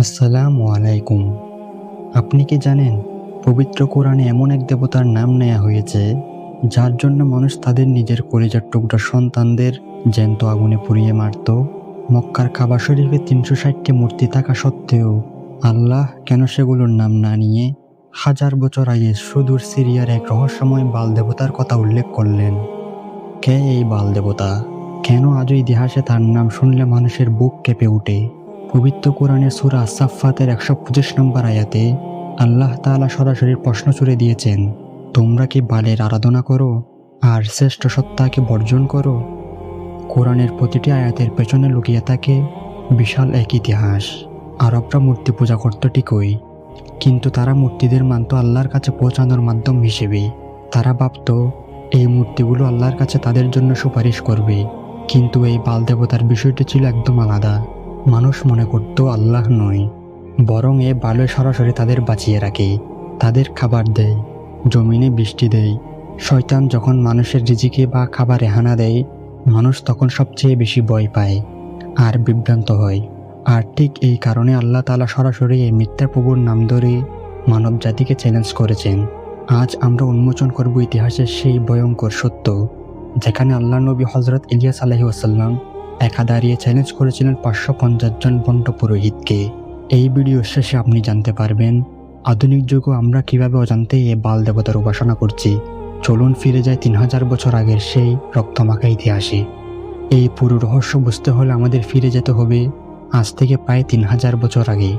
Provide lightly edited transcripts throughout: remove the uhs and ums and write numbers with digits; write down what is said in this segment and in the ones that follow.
আসসালামু আলাইকুম। আপনি কি জানেন, পবিত্র কোরআনে এমন এক দেবতার নাম নেয়া হয়েছে যার জন্য মানুষ তাদের নিজের কলিজার টুকরা সন্তানদের জ্যান্ত আগুনে পুড়িয়ে মারত। মক্কার কাবা শরীফে ৩৬০টি মূর্তি থাকা সত্ত্বেও আল্লাহ কেন সেগুলোর নাম না নিয়ে হাজার বছর আগে সুদূর সিরিয়ার এক রহস্যময় বাল দেবতার কথা উল্লেখ করলেন? কে এই বাল দেবতা? কেন আজও ইতিহাসে তার নাম শুনলে মানুষের বুক কেঁপে ওঠে? পবিত্র কোরআনের সূরা আস-সাফফাতের ১২৫ নম্বর আয়াতে আল্লাহ তাআলা সরাসরি প্রশ্ন ছুড়ে দিয়েছেন, তোমরা কি বালের আরাধনা করো আর শ্রেষ্ঠ সত্তাকে বর্জন করো? কোরআনের প্রতিটি আয়াতের পেছনে লুকিয়ে থাকে বিশাল এক ইতিহাস। আরবরা মূর্তি পূজা করত ঠিকই, কিন্তু তারা মূর্তিদের মানত আল্লাহর কাছে পৌঁছানোর মাধ্যম হিসেবে। তারা ভাবত এই মূর্তিগুলো আল্লাহর কাছে তাদের জন্য সুপারিশ করবে। কিন্তু এই বাল দেবতার বিষয়টি ছিল একদম আলাদা। মানুষ মনে করত আল্লাহ নয়, বরং এ বালয় সরাসরি তাদের বাঁচিয়ে রাখে, তাদের খাবার দেয়, জমিনে বৃষ্টি দেয়। শয়তান যখন মানুষের রিজিকে বা খাবারে হানা দেয়, মানুষ তখন সবচেয়ে বেশি ভয় পায় আর বিভ্রান্ত হয়। আর ঠিক এই কারণে আল্লাহ তাআলা সরাসরি এই মিথ্যা প্রভুর নাম ধরে মানব জাতিকে চ্যালেঞ্জ করেছেন। আজ আমরা উন্মোচন করব ইতিহাসের সেই ভয়ঙ্কর সত্য, যেখানে আল্লাহ নবী হযরত ইলিয়াস আলাইহিস সালাম একা দাঁড়িয়ে চ্যালেঞ্জ করেছিলেন ৫৫০ জন বন্ড পুরোহিতকে। এই ভিডিওর শেষে আপনি জানতে পারবেন আধুনিক যুগও আমরা কিভাবে অজান্তে এ বাল দেবতার উপাসনা করছি। চলুন ফিরে যায় ৩০০০ বছর আগের সেই রক্তমাখা ইতিহাসে। এই পুরো রহস্য বুঝতে হলে আমাদের ফিরে যেতে হবে আজ থেকে প্রায় ৩০০০ বছর আগে।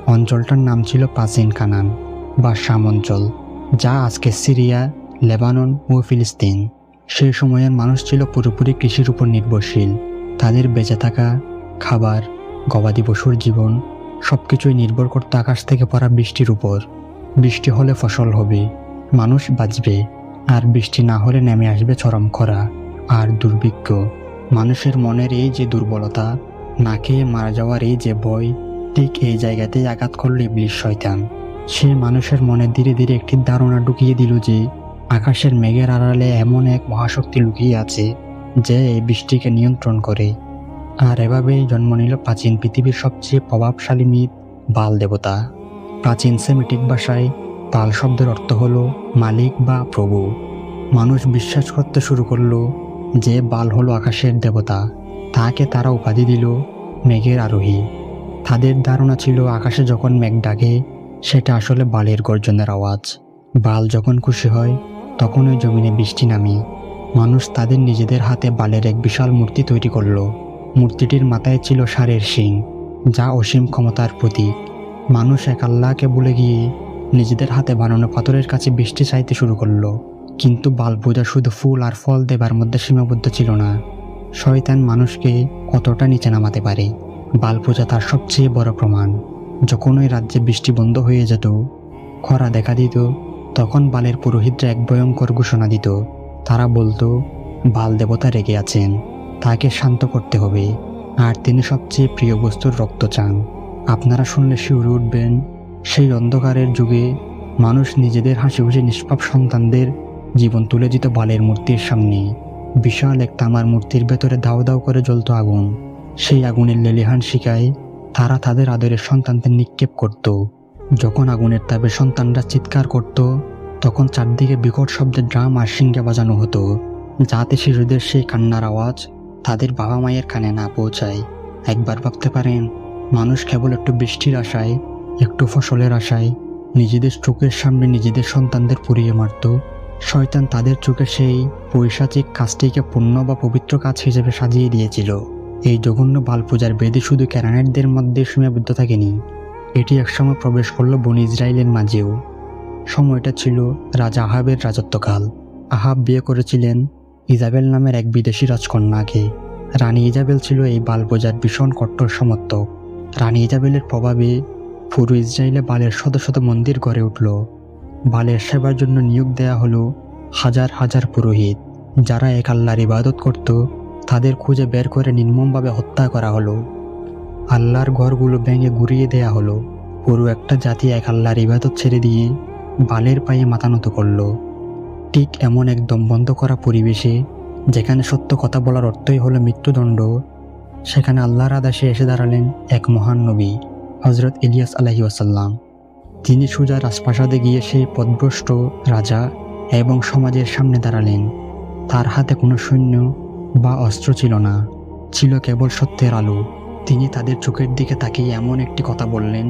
অঞ্চলটার নাম ছিল প্রাচীন কানান বা শাম অঞ্চল, যা আজকে সিরিয়া, লেবানন ও ফিলিস্তিন। সেই সময়ের মানুষ ছিল পুরোপুরি কৃষির উপর নির্ভরশীল। তাদের বেঁচে থাকা, খাবার, গবাদি পশুর জীবন সবকিছুই নির্ভর করত আকাশ থেকে পড়া বৃষ্টির উপর। বৃষ্টি হলে ফসল হবে, মানুষ বাঁচবে, আর বৃষ্টি না হলে নেমে আসবে চরম খরা আর দুর্ভিক্ষ। মানুষের মনের এই যে দুর্বলতা, না খেয়ে মারা যাওয়ার এই যে ভয়, ঠিক এই জায়গাতেই আঘাত করল ইবলিস শয়তান। সে মানুষের মনে ধীরে ধীরে একটি ধারণা ঢুকিয়ে দিল যে আকাশের মেঘের আড়ালে এমন এক মহাশক্তি লুকিয়ে আছে যে এই বৃষ্টিকে নিয়ন্ত্রণ করে। আর এভাবেই জন্ম নিল প্রাচীন পৃথিবীর সবচেয়ে প্রভাবশালী মিথ, বাল দেবতা। প্রাচীন সেমিটিক ভাষায় বাল শব্দের অর্থ হলো মালিক বা প্রভু। মানুষ বিশ্বাস করতে শুরু করলো যে বাল হলো আকাশের দেবতা। তাকে তারা উপাধি দিল মেঘের আরোহী। তাদের ধারণা ছিল আকাশে যখন মেঘ ডাকে, সেটা আসলে বালের গর্জনের আওয়াজ। বাল যখন খুশি হয় তখন ওই জমিনে বৃষ্টি নামে। মানুষ তাদের নিজেদের হাতে বালের এক বিশাল মূর্তি তৈরি করলো। মূর্তিটির মাথায় ছিল ষাঁড়ের শিং, যা অসীম ক্ষমতার প্রতীক। মানুষ এক আল্লাহকে ভুলে গিয়ে নিজেদের হাতে বানানো পাথরের কাছে বৃষ্টি চাইতে শুরু করলো। কিন্তু বাল পূজা শুধু ফুল আর ফল দেবার মধ্যে সীমাবদ্ধ ছিল না। শয়তান মানুষকে কতটা নিচে নামাতে পারে, বাল পূজা তার সবচেয়ে বড় প্রমাণ। যখন ওই রাজ্যে বৃষ্টি বন্ধ হয়ে যেত, খরা দেখা দিত, তখন বালের পুরোহিতরা এক ভয়ঙ্কর ঘোষণা দিত। তারা বলতো, বাল দেবতা রেগে আছেন, তাকে শান্ত করতে হবে, আর তিনি সবচেয়ে প্রিয় বস্তুর রক্ত চান। আপনারা শুনলে শিউরে উঠবেন। সেই অন্ধকারের যুগে মানুষ নিজেদের হাসি খুশি নিষ্পাপ সন্তানদের জীবন তুলে দিত বালের মূর্তির সামনে। বিশাল এক তামার মূর্তির ভেতরে দাউ দাউ করে জ্বলত আগুন। সেই আগুনের লেলিহান শিখায় তারা তাদের আদরের সন্তানদের নিক্ষেপ করত। যখন আগুনের তাপে সন্তানরা চিৎকার করত, তখন চারদিকে বিকট শব্দে ড্রাম আর শিঙ্গা বাজানো হতো, যাতে শিশুদের সেই কান্নার আওয়াজ তাদের বাবা মায়ের কানে না পৌঁছায়। একবার ভাবতে পারেন, মানুষ কেবল একটু বৃষ্টির আশায়, একটু ফসলের আশায় নিজেদের চোখের সামনে নিজেদের সন্তানদের পুড়িয়ে মারত। শয়তান তাদের চোখে সেই পৈশাচিক কাজটিকে পুণ্য বা পবিত্র কাজ হিসেবে সাজিয়ে দিয়েছিল। এই জঘন্য বাল পূজার বেদে শুধু ক্যানানাইটদের মধ্যে সীমাবদ্ধ থাকেনি, এটি একসময় প্রবেশ করল বনি ইসরায়েলের মাঝেও। সময়টা ছিল রাজা আহাবের রাজত্বকাল। আহাব বিয়ে করেছিলেন ইজাবেল নামের এক বিদেশি রাজকন্যাকে। রানী ইজাবেল ছিল এই বাল পূজার ভীষণ কট্টর সমর্থক। রানী ইজাবেলের প্রভাবে পুরো ইসরায়েলে বালের শত শত মন্দির গড়ে উঠল। বালের সেবার জন্য নিয়োগ দেয়া হলো হাজার হাজার পুরোহিত। যারা এক আল্লাহর ইবাদত করত, তাদের খুঁজে বের করে নির্মমভাবে হত্যা করা হলো। আল্লাহর ঘরগুলো ভেঙে গুঁড়িয়ে দেয়া হলো। পুরো একটা জাতি এক আল্লাহর ইবাদত ছেড়ে দিয়ে বালের পায়ে মাথা নত করল। ঠিক এমন এক দম বন্ধ করা পরিবেশে, যেখানে সত্য কথা বলার অর্থই হলো মৃত্যুদণ্ড, সেখানে আল্লাহর আদেশে এসে দাঁড়ালেন এক মহান নবী, হযরত ইলিয়াস আলাইহিস সালাম। তিনি সোজা রাজপ্রাসাদে গিয়ে সেই পথভ্রষ্ট রাজা এবং সমাজের সামনে দাঁড়ালেন। তার হাতে কোনো সৈন্য বা অস্ত্র ছিল না, ছিল কেবল সত্যের আলো। তিনি তাদের চোখের দিকে তাকিয়ে এমন একটি কথা বললেন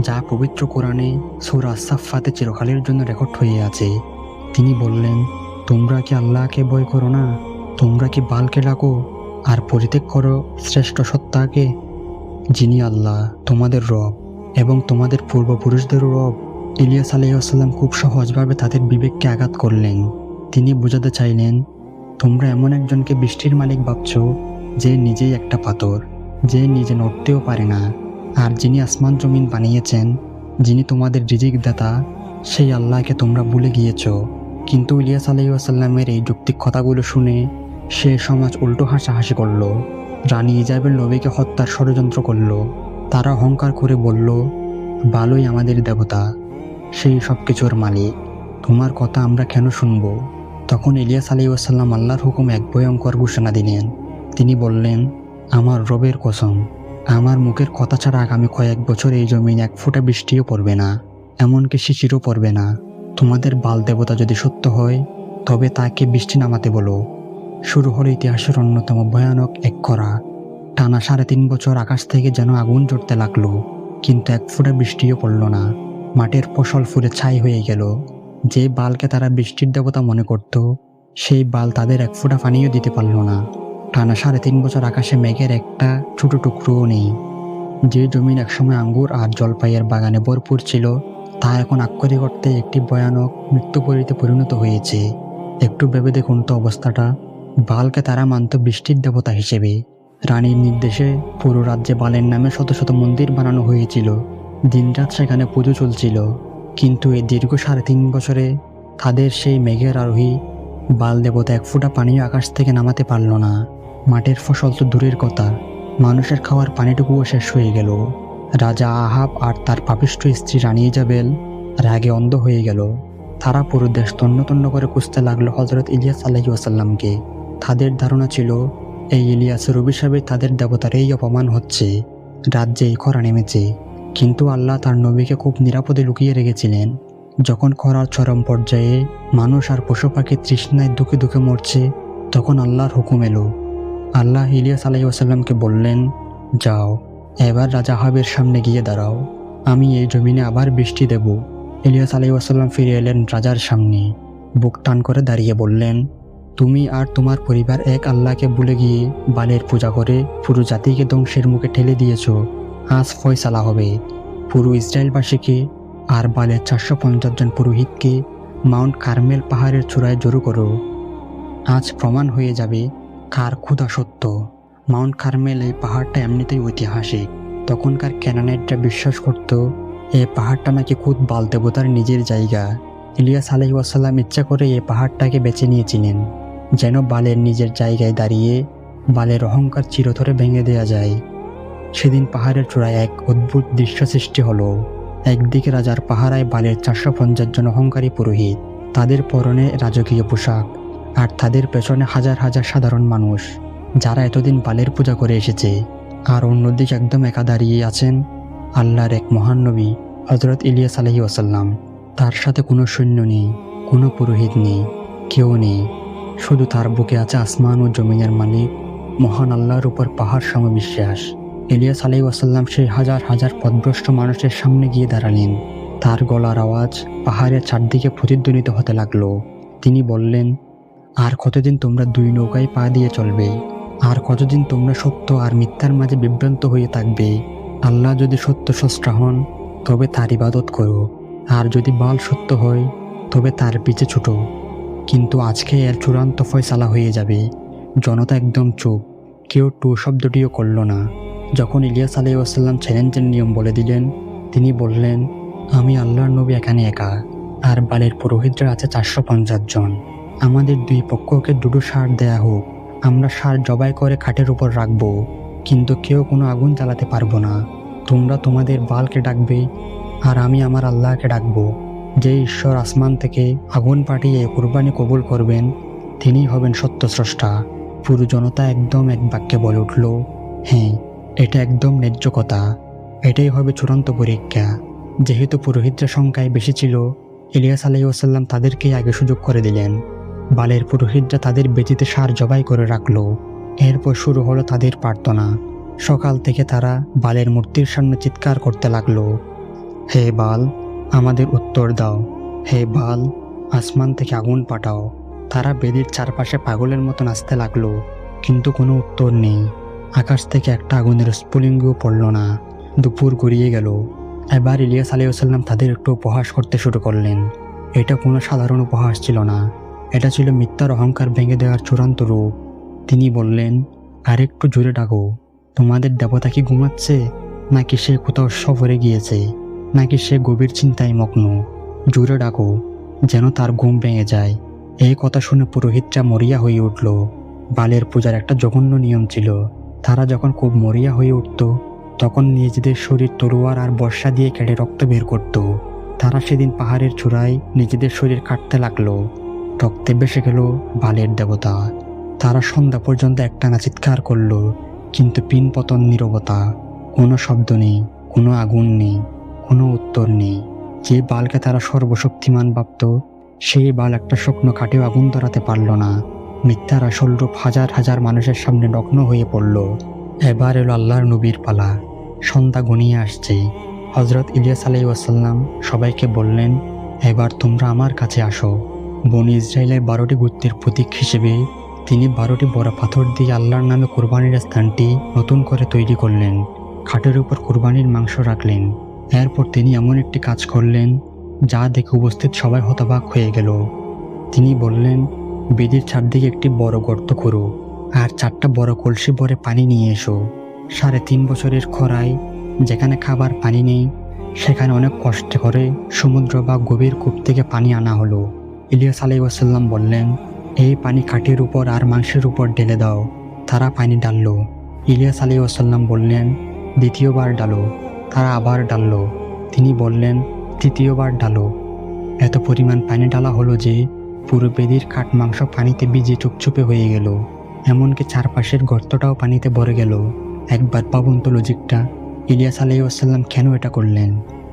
যা পবিত্র কোরআনে সূরা আস-সাফফাতে চিরকালের জন্য রেকর্ড হয়ে আছে। তিনি বললেন, তোমরা কি আল্লাহকে ভয় করো না? তোমরা কি বালকে ডাকো আর পরিত্যাগ করো শ্রেষ্ঠ সত্তাকে, যিনি আল্লাহ তোমাদের রব এবং তোমাদের পূর্বপুরুষদেরও রব। ইলিয়াস আলাইহিস সালাম খুব সহজভাবে তাদের বিবেককে আঘাত করলেন। তিনি বোঝাতে চাইলেন, তোমরা এমন একজনকে বৃষ্টির মালিক ভাবছ যে নিজেই একটা পাথর, যে নিজে নড়তেও পারে না। আর যিনি আসমান জমিন বানিয়েছেন, যিনি তোমাদের রিজিক দাতা, সেই আল্লাহকে তোমরা ভুলে গিয়েছ। কিন্তু ইলিয়াস আলাইহিস সালামের এই যৌক্তিক কথাগুলো শুনে সে সমাজ উল্টো হাসাহাসি করল। রানী ইজাবেল নবীকে হত্যার ষড়যন্ত্র করল। তারা অহংকার করে বলল, ভালোই আমাদের দেবতা, সেই সব কিছুর মালিক, তোমার কথা আমরা কেন শুনব? তখন ইলিয়াস আলাইহিস সালাম আল্লাহর হুকুম এক ভয়ঙ্কর ঘোষণা দিলেন। তিনি বললেন, আমার রবের কসম, আমার মুখের কথা ছাড়া আগামী কয়েক বছর এই জমিন এক ফোঁটা বৃষ্টিও পড়বে না, এমনকি শিশিরও পড়বে না। তোমাদের বাল দেবতা যদি সত্য হয় তবে তাকে বৃষ্টি নামাতে বলো। শুরু হলো ইতিহাসের অন্যতম ভয়ানক এক খরা। টানা 3.5 বছর আকাশ থেকে যেন আগুন জ্বলতে লাগলো, কিন্তু এক ফোঁটা বৃষ্টিও পড়ল না। মাঠের ফসল ফুলে ছাই হয়ে গেল। যে বালকে তারা বৃষ্টির দেবতা মনে করত, সেই বাল তাদের এক ফোঁটা পানিও দিতে পারল না। টানা 3.5 বছর আকাশে মেঘের একটা ছোট টুকরোও নেই। যে জমিন একসময় আঙ্গুর আর জলপাইয়ের বাগানে ভরপুর ছিল, তা এখন আক্ষরিক অর্থে একটি ভয়ানক মৃত্যুপুরীতে পরিণত হয়েছে। একটু ভেবে দেখুন তো অবস্থাটা। বালকে তারা মানত বৃষ্টির দেবতা হিসেবে। রানীর নির্দেশে পুরো রাজ্যে বালের নামে শত শত মন্দির বানানো হয়েছিল। দিনরাত সেখানে পুজো চলছিল। কিন্তু এই দীর্ঘ 3.5 বছরে তাদের সেই মেঘের আরোহী বাল দেবতা এক ফোঁটা পানিও আকাশ থেকে নামাতে পারল না। মাঠের ফসল তো দূরের কথা, মানুষের খাওয়ার পানিটুকুও শেষ হয়ে গেল। রাজা আহাব আর তার পাপিষ্ঠ স্ত্রী রানী ইজাবেল রাগে অন্ধ হয়ে গেল। তারা পুরো দেশ তন্ন তন্ন করে খুঁজতে লাগলো হযরত ইলিয়াস আলাইহিস সালামকে। তাদের ধারণা ছিল, এই ইলিয়াসের অভিশাপে তাদের দেবতার এই অপমান হচ্ছে, রাজ্যে এই খরা নেমেছে। কিন্তু আল্লাহ তার নবীকে খুব নিরাপদে লুকিয়ে রেখেছিলেন। যখন খরার চরম পর্যায়ে মানুষ আর পশু পাখি তৃষ্ণায় দুঃখে দুঃখে মরছে, তখন আল্লাহর হুকুম এলো। আল্লাহ ইলিয়াস আলাইহিস সালামকে বললেন, যাও, এবার রাজা আহাবের সামনে গিয়ে দাঁড়াও, আমি এই জমিনে আবার বৃষ্টি দেব। ইলিয়াস আলাইহিস সালাম ফিরে এলেন রাজার সামনে। বুক টান করে দাঁড়িয়ে বললেন, তুমি আর তোমার পরিবার এক আল্লাহকে ভুলে গিয়ে বালের পূজা করে পুরো জাতিকে ধ্বংসের মুখে ঠেলে দিয়েছ। আজ ফয়সালা হবে। পুরো ইসরায়েলবাসীকে আর বালের 450 জন পুরোহিতকে মাউন্ট কার্মেল পাহাড়ের চূড়ায় জড়ো করো। আজ প্রমাণ হয়ে যাবে কার খোদা সত্য। মাউন্ট কার্মেল, এই পাহাড়টা এমনিতেই ঐতিহাসিক। তখনকার ক্যানানাইটরা বিশ্বাস করত এই পাহাড়টা নাকি খুদ বাল দেবতার নিজের জায়গা। ইলিয়াস আলাইহিস সালাম ইচ্ছা করে এই পাহাড়টাকে বেছে নিয়েছিলেন, যেন বালের নিজের জায়গায় দাঁড়িয়ে বালের অহংকার চিরতরে ভেঙে দেয়া যায়। সেদিন পাহাড়ের চূড়ায় এক অদ্ভুত দৃশ্য সৃষ্টি হলো। একদিকে রাজার পাহারায় বালের 450 জন অহংকারী পুরোহিত, তাদের পরনে রাজকীয় পোশাক, আর তাদের পেছনে হাজার হাজার সাধারণ মানুষ যারা এতদিন বালের পূজা করে এসেছে। আর অন্যদিকে একদম একা দাঁড়িয়ে আছেন আল্লাহর এক মহান নবী হযরত ইলিয়াস আলাইহিস সালাম। তার সাথে কোনো সৈন্য নেই, কোনো পুরোহিত নেই, কেউ নেই। শুধু তার বুকে আছে আসমান ও জমিনের মালিক মহান আল্লাহর উপর পাহাড় সম বিশ্বাস। ইলিয়াস আলাইহিস সালাম সেই হাজার হাজার পথভ্রষ্ট মানুষের সামনে গিয়ে দাঁড়ালেন। তার গলার আওয়াজ পাহাড়ের চারদিকে প্রতিধ্বনিত হতে লাগলো। তিনি বললেন, আর কতদিন তোমরা দুই নৌকায় পা দিয়ে চলবে? আর কতদিন তোমরা সত্য আর মিথ্যার মাঝে বিভ্রান্ত হয়ে থাকবে? আল্লাহ যদি সত্য স্রষ্টা হন তবে তার ইবাদত করো, আর যদি বাল সত্য হয় তবে তার পিছে ছুটো। কিন্তু আজকে এর চূড়ান্ত ফয়সালা হয়ে যাবে। জনতা একদম চুপ, কেউ টু শব্দটিও করল না। যখন ইলিয়াস আলাইহিস সালাম চ্যালেঞ্জের নিয়ম বলে দিলেন, তিনি বললেন, আমি আল্লাহর নবী এখানে একা, আর বালের পুরোহিতরা আছে 450 জন। আমাদের দুই পক্ষকে দুটো ষাঁড় দেয়া হোক, আমরা ষাঁড় জবাই করে খাটের উপর রাখবো, কিন্তু কেউ কোনো আগুন জ্বালাতে পারবো না। তোমরা তোমাদের বালকে ডাকবে, আর আমি আমার আল্লাহকে ডাকবো। যে ঈশ্বর আসমান থেকে আগুন পাঠিয়ে কুরবানি কবুল করবেন, তিনিই হবেন সত্য স্রষ্টা। পুরো জনতা একদম এক বাক্যে বলে উঠল, হ্যাঁ, এটা একদম ন্যায্য কথা। এটাই হবে চূড়ান্ত পরীক্ষা। যেহেতু পুরোহিতরা সংখ্যায় বেশি ছিল, ইলিয়াস আলাইহিসসালাম তাদেরকেই আগে সুযোগ করে দিলেন। বালের পুরোহিতরা তাদের বেদিতে ষাঁড় জবাই করে রাখলো। এরপর শুরু হলো তাদের প্রার্থনা। সকাল থেকে তারা বালের মূর্তির সামনে চিৎকার করতে লাগলো, হে বাল, আমাদের উত্তর দাও। হে বাল, আসমান থেকে আগুন পাঠাও। তারা বেদির চারপাশে পাগলের মতো নাচতে লাগলো, কিন্তু কোনো উত্তর নেই। আকাশ থেকে একটা আগুনের স্ফুলিঙ্গও পড়ল না। দুপুর গড়িয়ে গেল। এবার ইলিয়াস আলাইহিসসালাম তাদের একটু উপহাস করতে শুরু করলেন। এটা কোনো সাধারণ উপহাস ছিল না, এটা ছিল মিথ্যার অহংকার ভেঙে দেওয়ার চূড়ান্ত রূপ। তিনি বললেন, আরেকটু জোরে ডাকো। তোমাদের দেবতা কি ঘুমাচ্ছে, নাকি সে কোথাও সফরে গিয়েছে, নাকি সে গভীর চিন্তায় মগ্ন? জোরে ডাকো, যেন তার ঘুম ভেঙে যায়। এই কথা শুনে পুরোহিতরা মরিয়া হয়ে উঠল। বালের পূজার একটা জঘন্য নিয়ম ছিল, তারা যখন খুব মরিয়া হয়ে উঠত তখন নিজেদের শরীর তরোয়ার আর বর্ষা দিয়ে কেটে রক্ত বের করত। তারা সেদিন পাহাড়ের চূড়ায় নিজেদের শরীর কাটতে লাগলো। রক্তে বেসে গেল বালের দেবতা। তারা সন্ধ্যা পর্যন্ত একটানা চিৎকার করলো, কিন্তু পিন পতন নীরবতা। কোনো শব্দ নেই, কোনো আগুন নেই, কোনো উত্তর নেই। যে বালকে তারা সর্বশক্তিমান ভাবত, সেই বাল একটা শুকনো কাঠেও আগুন ধরাতে পারল না। মিথ্যার আসল রূপ হাজার হাজার মানুষের সামনে নগ্ন হয়ে পড়ল। এবার এলো আল্লাহর নবীর পালা। সন্ধ্যা ঘনিয়ে আসছে। হযরত ইলিয়াস আলাইহিসসালাম সবাইকে বললেন, এবার তোমরা আমার কাছে আসো। বনী ইসরাইলের 12টি গোত্রের প্রতীক হিসেবে তিনি 12টি বড় পাথর দিয়ে আল্লাহর নামে কুরবানির স্থানটি নতুন করে তৈরি করলেন। খাটের উপর কুরবানির মাংস রাখলেন। এরপর তিনি এমন একটি কাজ করলেন যা দেখে উপস্থিত সবাই হতবাক হয়ে গেল। তিনি বললেন, বেদির চারদিকে একটি বড় গর্ত করো, আর 4টা বড় কলসি ভরে পানি নিয়ে এসো। 3.5 বছরের খরায় যেখানে খাবার পানি নেই, সেখানে অনেক কষ্ট করে সমুদ্র বা গভীর কূপ থেকে পানি আনা হলো। ইলিয়াস আলাইহিসসালাম বললেন, এই পানি কাঠের উপর আর মাংসের উপর ঢেলে দাও। তারা পানি ডালল। ইলিয়াস আলাইহিসসালাম বললেন, দ্বিতীয়বার ডালো। তারা আবার ডালল। তিনি বললেন, তৃতীয়বার ডালো। এত পরিমাণ পানি ডালা হলো যে পুরো বেদির কাঠ মাংস পানিতে ভিজে চুপচুপে হয়ে গেল। এমনকি চারপাশের গর্তটাও পানিতে ভরে গেল। একবার ভাবুন তো লজিকটা। ইলিয়াস আলাইহিসসালাম কেন এটা করলেন?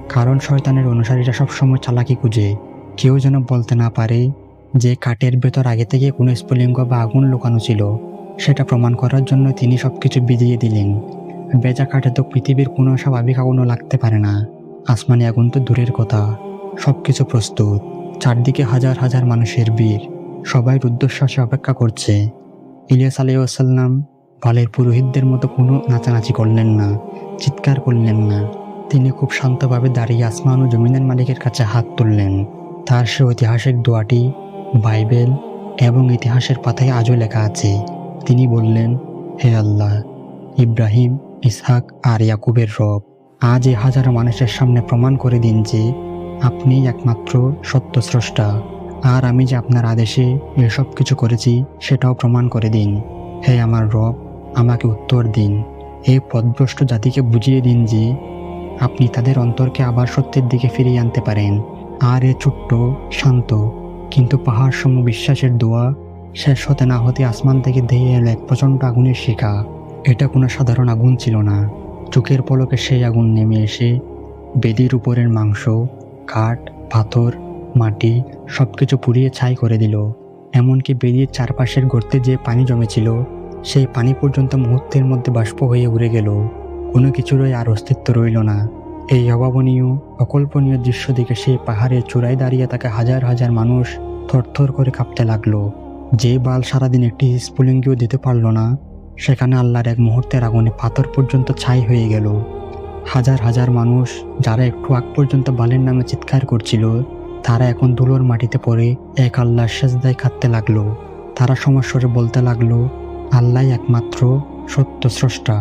কারণ শয়তানের অনুসারীরা সবসময় চালাকি খুঁজে। কেউ যেন বলতে না পারে যে কাঠের ভেতর আগে থেকে কোনো স্ফুলিঙ্গ বা আগুন লুকানো ছিল। সেটা প্রমাণ করার জন্য তিনি সবকিছু ভিজিয়ে দিলেন। ভেজা কাঠে তো পৃথিবীর কোনো স্বাভাবিক আগুনও লাগতে পারে না। আসমানি আগুন তো দূরের কথা। সবকিছু প্রস্তুত। চারদিকে হাজার হাজার মানুষের ভিড়। সবাই রুদ্ধশ্বাসে অপেক্ষা করছে। ইলিয়াস আলাইহিসসালাম বালের পুরোহিতদের মতো কোনো নাচানাচি করলেন না, চিৎকার করলেন না। তিনি খুব শান্তভাবে দাঁড়িয়ে আসমান ও জমিনের মালিকের কাছে হাত তুললেন। তার সে ঐতিহাসিক দোয়াটি বাইবেল এবং ইতিহাসের পাতায় আজও লেখা আছে। তিনি বললেন, হে আল্লাহ, ইব্রাহিম, ইসহাক আর ইয়াকুবের রব, আজ এই হাজারো মানুষের সামনে প্রমাণ করে দিন যে আপনিই একমাত্র সত্য স্রষ্টা। আর আমি যে আপনার আদেশে এসব কিছু করেছি সেটাও প্রমাণ করে দিন। হে আমার রব, আমাকে উত্তর দিন। এই পথভ্রষ্ট জাতিকে বুঝিয়ে দিন যে আপনি তাদের অন্তরকে আবার সত্যের দিকে ফিরিয়ে আনতে পারেন। আর এ ছোট্ট, শান্ত কিন্তু পাহাড় সম বিশ্বাসের দোয়া শেষ হতে না হতে আসমান থেকে ধেয়ে এলো এক প্রচণ্ড আগুনের শিখা। এটা কোনো সাধারণ আগুন ছিল না। চোখের পলকে সেই আগুন নেমে এসে বেদির উপরের মাংস, কাঠ, পাথর, মাটি সবকিছু পুড়িয়ে ছাই করে দিল। এমনকি বেদির চারপাশের গর্তে যে পানি জমেছিল, সেই পানি পর্যন্ত মুহূর্তের মধ্যে বাষ্প হয়ে উড়ে গেল। কোনো কিছুরই আর অস্তিত্ব রইল না। এই অভাবনীয়, অকল্পনীয় দৃশ্য দেখে সেই পাহাড়ের চূড়ায় দাঁড়িয়ে থাকা হাজার হাজার মানুষ থরথর করে কাঁপতে লাগলো। যে বাল সারাদিন একটি স্ফুলিঙ্গও দিতে পারল না, সেখানে আল্লাহর এক মুহূর্তের আগুনে পাথর পর্যন্ত ছাই হয়ে গেল। হাজার হাজার মানুষ যারা একটু আগ পর্যন্ত বালের নামে চিৎকার করছিল, তারা এখন ধুলোর মাটিতে পড়ে এক আল্লাহর সেজদায় কাঁদতে লাগলো। তারা সমস্বরে বলতে লাগলো, আল্লাহ একমাত্র সত্য স্রষ্টা,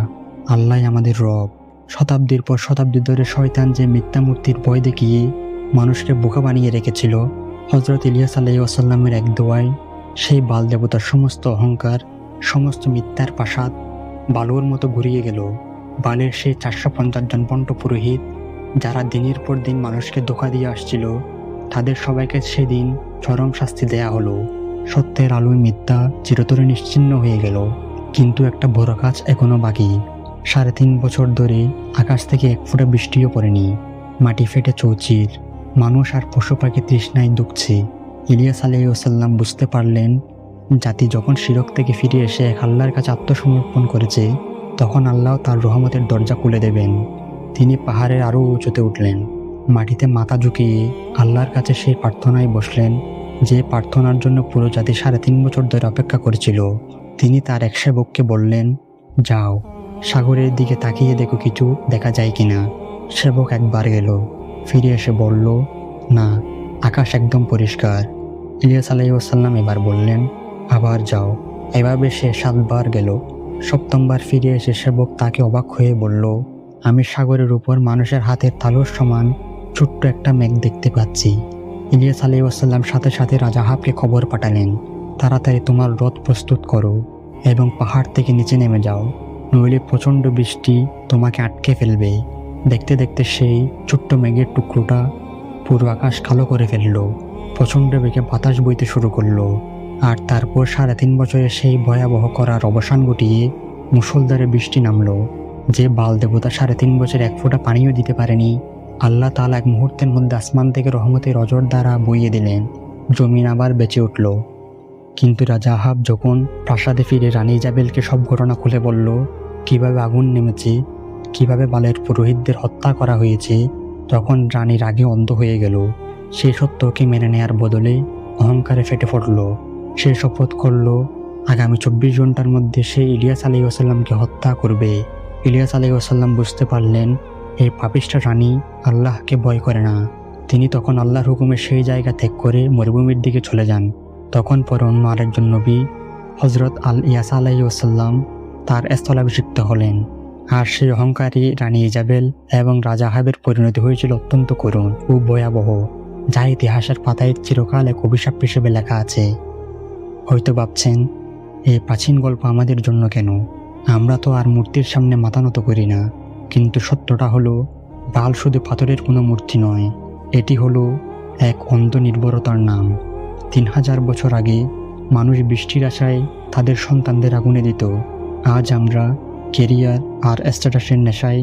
আল্লাহ আমাদের রব। শতাব্দীর পর শতাব্দী ধরে শয়তান যে মিথ্যা মূর্তির ভয় দেখিয়ে মানুষকে বোকা বানিয়ে রেখেছিল, হযরত ইলিয়াস আলাইহিসসালামের এক দোয়ায় সেই বাল দেবতার সমস্ত অহংকার, সমস্ত মিথ্যার প্রাসাদ বালুর মতো ঘুরিয়ে গেল। বালের সেই 450 জন পণ্ড পুরোহিত যারা দিনের পর দিন মানুষকে ধোঁকা দিয়ে আসছিল, তাদের সবাইকে সেদিন চরম শাস্তি দেয়া হলো। সত্যের আলোয় মিথ্যা চিরতরে নিশ্চিহ্ন হয়ে গেল। কিন্তু একটা বড় কাজ এখনো বাকি। 3.5 বছর ধরে আকাশ থেকে এক ফোঁটা বৃষ্টিও পড়েনি। মাটি ফেটে চৌচির, মানুষ আর পশু পাখি তৃষ্ণায় দুঃখছে। ইলিয়াস আলাইহিসসালাম বুঝতে পারলেন, জাতি যখন শিরক থেকে ফিরে এসে এক আল্লাহর কাছে আত্মসমর্পণ করেছে, তখন আল্লাহ তার রহমতের দরজা খুলে দেবেন। তিনি পাহাড়ের আরও উঁচুতে উঠলেন, মাটিতে মাথা ঝুঁকিয়ে আল্লাহর কাছে সেই প্রার্থনায় বসলেন, যে প্রার্থনার জন্য পুরো জাতি 3.5 বছর ধরে অপেক্ষা করেছিল। তিনি তার এক সেবককে বললেন, যাও, সাগরের দিকে তাকিয়ে দেখো কিছু দেখা যায় কিনা। সেবক একবার গেল, ফিরে এসে বলল, না, আকাশ একদম পরিষ্কার। ইলিয়াস আলাইহিসসালাম এবার বললেন, আবার যাও। এভাবে সে 7 বার গেল। 7ম বার ফিরে এসে সেবক তাকে অবাক হয়ে বলল, আমি সাগরের উপর মানুষের হাতের তালুর সমান ছোট্ট একটা মেঘ দেখতে পাচ্ছি। ইলিয়াস আলাইহিসসালাম সাথে সাথে রাজা আহাবকে খবর পাঠালেন, তাড়াতাড়ি তোমার রথ প্রস্তুত করো এবং পাহাড় থেকে নিচে নেমে যাও, নইলে প্রচণ্ড বৃষ্টি তোমাকে আটকে ফেলবে। দেখতে দেখতে সেই ছোট্ট মেঘের টুকরোটা পুরো আকাশ কালো করে ফেলল। প্রচণ্ড বেগে বাতাস বইতে শুরু করলো, আর তারপর 3.5 বছরের সেই ভয়াবহ করার অবসান ঘটিয়ে মুষলধারে বৃষ্টি নামলো। যে বাল দেবতা 3.5 বছর এক ফোঁটা পানিও দিতে পারেনি, আল্লাহ তাআলা এক মুহূর্তের মধ্যে আসমান থেকে রহমতের অজর দ্বারা বইয়ে দিলেন। জমিন আবার বেঁচে উঠল। কিন্তু রাজা আহাব যখন প্রাসাদে ফিরে রানী ইজাবেলকে সব ঘটনা খুলে বলল, কিভাবে আগুন নেমেছে, কিভাবে বালের পুরোহিতদের হত্যা করা হয়েছে, তখন রানী রাগে অন্ধ হয়ে গেল। সেই সত্যকে মেনে নেয়ার বদলে অহংকারে ফেটে পড়ল। সে শপথ করল, আগামী 24 ঘন্টার মধ্যে সে ইলিয়াস আলাইহিসসালামকে হত্যা করবে। ইলিয়াস আলাইহিসসালাম বুঝতে পারলেন, এই পাপিষ্ঠ রানী আল্লাহকে ভয় করে না। তিনি তখন আল্লাহর হুকুমে সেই জায়গা ত্যাগ করে মরুভূমির দিকে চলে যান। তখন পরে অন্য আরেকজন নবী হযরত ইলিয়াস আলাইহিসসালাম তার স্থলাভিষিক্ত হলেন। আর সেই অহংকারী রানী ইজাবেল এবং রাজা আহাবের পরিণতি হয়েছিল অত্যন্ত করুণ ও ভয়াবহ, যা ইতিহাসের পাতায় চিরকাল এক অভিশাপ হিসেবে লেখা আছে। হয়তো ভাবছেন, এই প্রাচীন গল্প আমাদের জন্য কেন? আমরা তো আর মূর্তির সামনে মাথা নত করি না। কিন্তু সত্যটা হলো, বাল শুধু পাথরের কোনো মূর্তি নয়, এটি হলো এক অন্ধ নির্ভরতার নাম। 3000 বছর আগে মানুষ বৃষ্টির আশায় তাদের সন্তানদের আগুনে দিত। আজ আমরা কেরিয়ার আর স্ট্যাটাসের নেশায়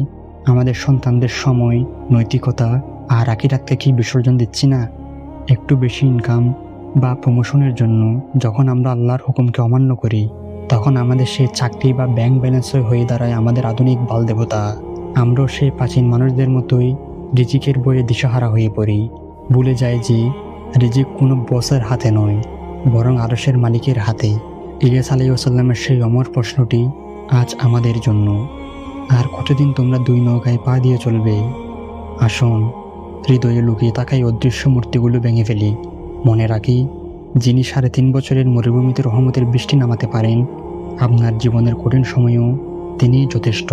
আমাদের সন্তানদের সময়, নৈতিকতা আর আখিরাতকে কি বিসর্জন দিচ্ছি না? একটু বেশি ইনকাম বা প্রমোশনের জন্য যখন আমরা আল্লাহর হুকুমকে অমান্য করি, তখন আমাদের সেই চাকরি বা ব্যাংক ব্যালেন্স হয়ে দাঁড়ায় আমাদের আধুনিক বাল দেবতা। আমরাও সেই প্রাচীন মানুষদের মতোই রিজিকের বইয়ে দিশাহারা হয়ে পড়ি। ভুলে যায় যে রিজিক কোনো বসের হাতে নয়, বরং আরশের মালিকের হাতে। ইলিয়াস আলাইহিসসালামের সেই অমর প্রশ্নটি আজ আমাদের জন্য, আর কতদিন তোমরা 2 নৌকায় পা দিয়ে চলবে? আসুন, হৃদয়ে লুকিয়ে থাকা অদৃশ্য মূর্তিগুলো ভেঙে ফেলি। মনে রাখি, যিনি 3.5 বছরের মরুভূমিতে রহমতের বৃষ্টি নামাতে পারেন, আপনার জীবনের কঠিন সময়েও তিনিই যথেষ্ট।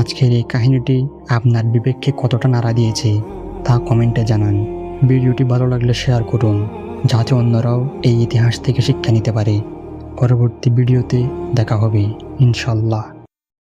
আজকের এই কাহিনীটি আপনার বিবেককে কতটা নাড়া দিয়েছে তা কমেন্টে জানান। ভিডিওটি ভালো লাগলে শেয়ার করুন, যাতে অন্যরাও এই ইতিহাস থেকে শিক্ষা নিতে পারে। পরবর্তী ভিডিওতে দেখা হবে ইনশাআল্লাহ।